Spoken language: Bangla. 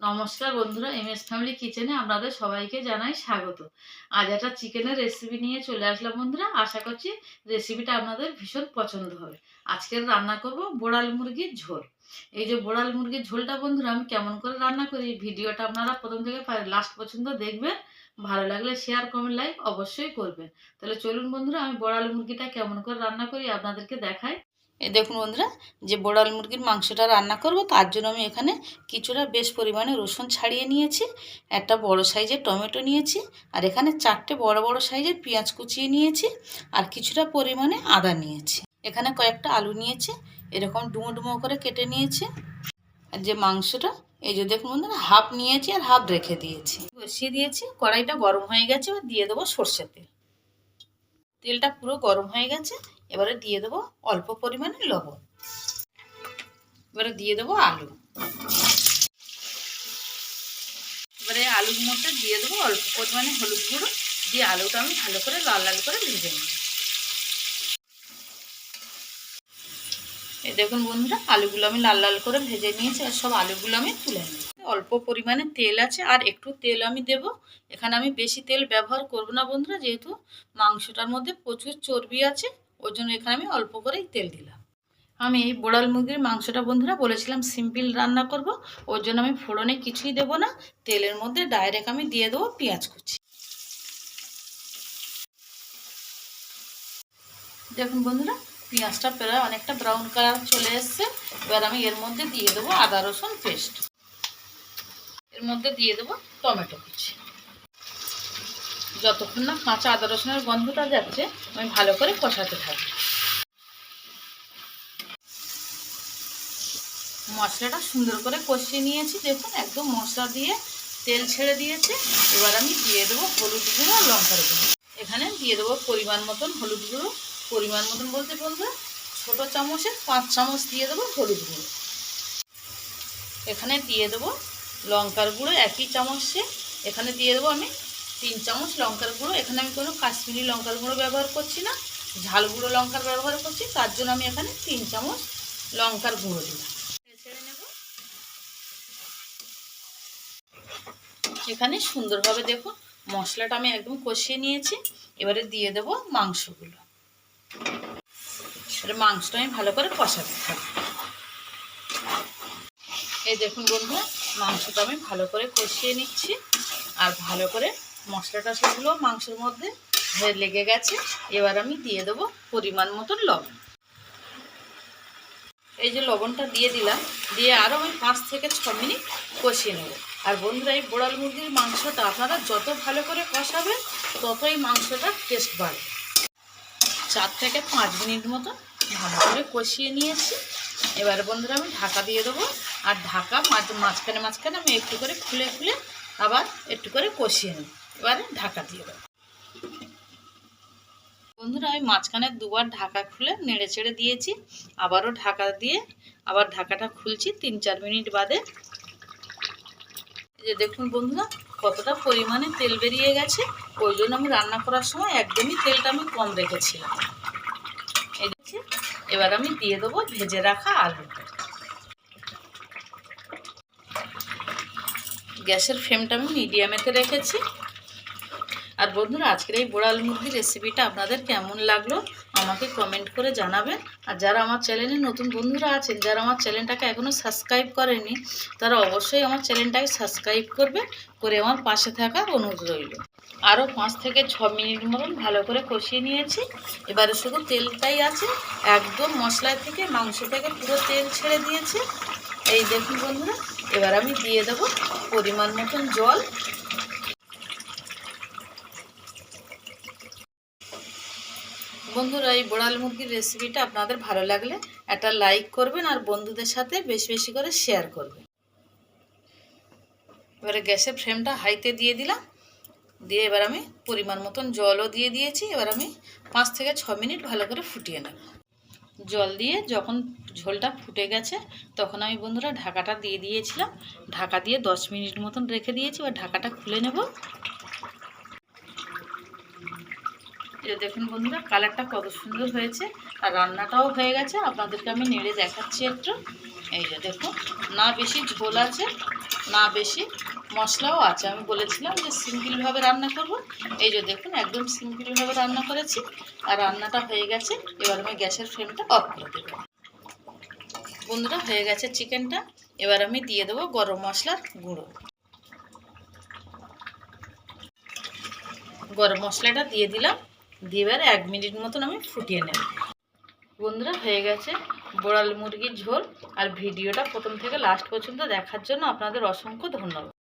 নমস্কার বন্ধুরা, এমএস ফ্যামিলি কিচেনে আপনাদের সবাইকে জানাই স্বাগত। আজ একটা চিকেনের রেসিপি নিয়ে চলে আসলাম বন্ধুরা। আশা করছি রেসিপিটা আপনাদের ভীষণ পছন্দ হবে। আজকের রান্না করব বোড়াল মুরগির ঝোল। এই যে বোড়াল মুরগির ঝোলটা বন্ধুরা আমি কেমন করে রান্না করি, ভিডিওটা আপনারা প্রথম থেকে লাস্ট পর্যন্ত দেখবেন। ভালো লাগলে শেয়ার, কমেন্ট, লাইক অবশ্যই করবেন। তাহলে চলুন বন্ধুরা, আমি বোড়াল মুরগিটা কেমন করে রান্না করি আপনাদেরকে দেখাই। এই দেখুন বন্ধুরা, যে বোড়াল মুরগির মাংসটা রান্না করব তার জন্য আমি এখানে কিছুটা বেশ পরিমাণে রসুন ছাড়িয়ে নিয়েছি, একটা বড় সাইজের টমেটো নিয়েছি, আর এখানে 4টে বড় বড় সাইজের পেঁয়াজ কুচিয়ে নিয়েছি, আর কিছুটা পরিমাণে আদা নিয়েছি। এখানে কয়েকটা আলু নিয়েছি, এরকম ডুমো ডুমো করে কেটে নিয়েছি। আর যে মাংসটা এই যে দেখুন বন্ধুরা, হাফ নিয়েছি আর হাফ রেখে দিয়েছি। বসিয়ে দিয়েছি, কড়াইটা গরম হয়ে গেছে, এবার দিয়ে দেবো সর্ষের তেল। তেলটা পুরো গরম হয়ে গেছে, এবারে দিয়ে দেবো অল্প পরিমাণে লবণ। এবারে দিয়ে দেবো আলু। এবারে আলুর মধ্যে দিয়ে দেবো অল্প পরিমাণে হলুদ গুঁড়ো, দিয়ে আলুটা আমি ভালো করে লাল লাল করে ভেজে নিই। এই দেখুন বন্ধুরা, আলুগুলো আমি লাল লাল করে ভেজে নিয়েছি, আর সব আলুগুলো আমি তুলে নিই। অল্প পরিমাণে তেল আছে, আর একটু তেল আমি দেব। এখানে আমি বেশি তেল ব্যবহার করব না বন্ধুরা, যেহেতু মাংসটার মধ্যে প্রচুর চর্বি আছে, ওই জন্য এখানে আমি অল্প করেই তেল দিলাম। আমি এই বোড়াল মুরগির মাংসটা বন্ধুরা বলেছিলাম সিম্পল রান্না করব, ওর জন্য আমি ফোড়নে কিছুই দেব না। তেলের মধ্যে ডাইরেক্ট আমি দিয়ে দেবো পেঁয়াজ কুচি। দেখুন বন্ধুরা, পেঁয়াজটা প্রায় অনেকটা ব্রাউন কালার চলে এসছে। এবার আমি এর মধ্যে দিয়ে দেবো আদা রসুন পেস্ট, এর মধ্যে দিয়ে দেবো টমেটো কুচি। যতক্ষণ না কাঁচা আদা রসুনের গন্ধটা যাচ্ছে আমি ভালো করে কষাতে থাকি। মশলাটা সুন্দর করে কষিয়ে নিয়েছি, দেখুন একদম মশলা দিয়ে তেল ছেড়ে দিয়েছে। এবার আমি দিয়ে দেবো হলুদ গুঁড়ো আর লঙ্কার গুঁড়ো। এখানে দিয়ে দেবো পরিমাণ মতন হলুদ গুঁড়ো, পরিমাণ মতন বলতে বন্ধুরা ছোটো চামচের 5 চামচ দিয়ে দেবো হলুদ গুঁড়ো। এখানে দিয়ে দেবো লঙ্কার গুঁড়ো একই চামচে, এখানে দিয়ে দেবো আমি 3 চামচ লঙ্কার গুঁড়ো। এখানে আমি কোনো কাশ্মীরি লঙ্কার গুঁড়ো ব্যবহার করছি না, ঝাল গুঁড়ো লঙ্কার ব্যবহার করছি, তার জন্য আমি এখানে 3 চামচ লঙ্কার গুঁড়ো দিলাম। ছেড়ে নেব। এখানে সুন্দরভাবে দেখুন মশলাটা আমি একদম কষিয়ে নিয়েছি। এবারে দিয়ে দেব মাংসগুলো। এবারে মাংসটা আমি ভালো করে কষাতে থাকবো। এই দেখুন বন্ধুরা, মাংসটা আমি ভালো করে কষিয়ে নিচ্ছি, আর ভালো করে মশলাটা সেগুলো মাংসের মধ্যে লেগে গেছে। এবার আমি দিয়ে দেবো পরিমাণ মতন লবণ। এই যে লবণটা দিয়ে দিলাম, দিয়ে আরও আমি 5 থেকে 6 মিনিট কষিয়ে নেব। আর বন্ধুরা, এই বোড়াল মুরগির মাংসটা আপনারা যত ভালো করে কষাবেন ততই মাংসটা টেস্ট বাড়বে। 4 থেকে 5 মিনিট মতো ভালো করে কষিয়ে নিয়েছি। এবার বন্ধুরা আমি ঢাকা দিয়ে দেবো, আর ঢাকা মাঝখানে মাঝখানে আমি একটু করে খুলে খুলে আবার একটু করে কষিয়ে নেব। এবারে ঢাকা দিয়ে দেবো। বন্ধুরা আমি মাঝখানে 2বার ঢাকা খুলে নেড়ে চেড়ে দিয়েছি, আবারও ঢাকা দিয়ে আবার ঢাকাটা খুলছি 3-4 মিনিট বাদে। এই যে দেখুন বন্ধুরা কতটা পরিমাণে তেল বেরিয়ে গেছে, ওই জন্য আমি রান্না করার সময় একদমই তেলটা আমি কম রেখেছিলাম। এই দেখছি, এবার আমি দিয়ে দেবো ভেজে রাখা আলু। গ্যাসের ফ্লেমটা আমি মিডিয়ামেতে রেখেছি। আর বন্ধুরা, আজকের এই বোড়াল মুরগির রেসিপিটা আপনাদের কেমন লাগলো আমাকে কমেন্ট করে জানাবেন। আর যারা আমার চ্যানেলে নতুন বন্ধুরা আছেন, যারা আমার চ্যানেলটাকে এখনও সাবস্ক্রাইব করেনি, তারা অবশ্যই আমার চ্যানেলটাকে সাবস্ক্রাইব করবে, করে আমার পাশে থাকার অনুরোধ রইল। আরও 5 থেকে 6 মিনিট মতন ভালো করে কষিয়ে নিয়েছি। এবারে শুধু তেলটাই আছে, একদম মশলা থেকে মাংস থেকে পুরো তেল ছেড়ে দিয়েছে। এই দেখুন বন্ধুরা, এবার আমি দিয়ে দেবো পরিমাণ মতন জল। বন্ধুরা, এই বোড়াল মুরগির রেসিপিটা আপনাদের ভালো লাগলে একটা লাইক করবেন, আর বন্ধুদের সাথে বেশি বেশি করে শেয়ার করবেন। এবারে গ্যাসের ফ্লেমটা হাইতে দিয়ে দিলাম, দিয়ে এবার আমি পরিমাণ মতন জলও দিয়ে দিয়েছি। এবার আমি 5 থেকে 6 মিনিট ভালো করে ফুটিয়ে নেব। জল দিয়ে যখন ঝোলটা ফুটে গেছে তখন আমি বন্ধুরা ঢাকাটা দিয়ে দিয়েছিলাম, ঢাকা দিয়ে 10 মিনিট মতন রেখে দিয়েছি। এবার ঢাকাটা খুলে নেব। এই দেখুন বন্ধুরা, কালারটা কত সুন্দর হয়েছে, আর রান্নাটাও হয়ে গেছে। আপনাদেরকে আমি নেড়ে দেখাচ্ছি একটু। এই যে দেখুন, না বেশি ঝোল আছে না বেশি মশলাও আছে। আমি বলেছিলাম যে সিম্পলভাবে রান্না করব। এই যে দেখুন, একদম সিম্পলভাবে রান্না করেছি আর রান্নাটা হয়ে গেছে। এবার আমি গ্যাসের ফ্লেমটা অফ করে দেব। বন্ধুরা, হয়ে গেছে চিকেনটা। এবার আমি দিয়ে দেবো গরম মশলার গুঁড়ো। গরম মশলাটা দিয়ে দিলাম, দিয়ে এবার 1 মিনিট মতন আমি ফুটিয়ে নেব। বন্ধুরা, হয়ে গেছে বোড়াল মুরগির ঝোল। আর ভিডিওটা প্রথম থেকে লাস্ট পর্যন্ত দেখার জন্য আপনাদের অসংখ্য ধন্যবাদ।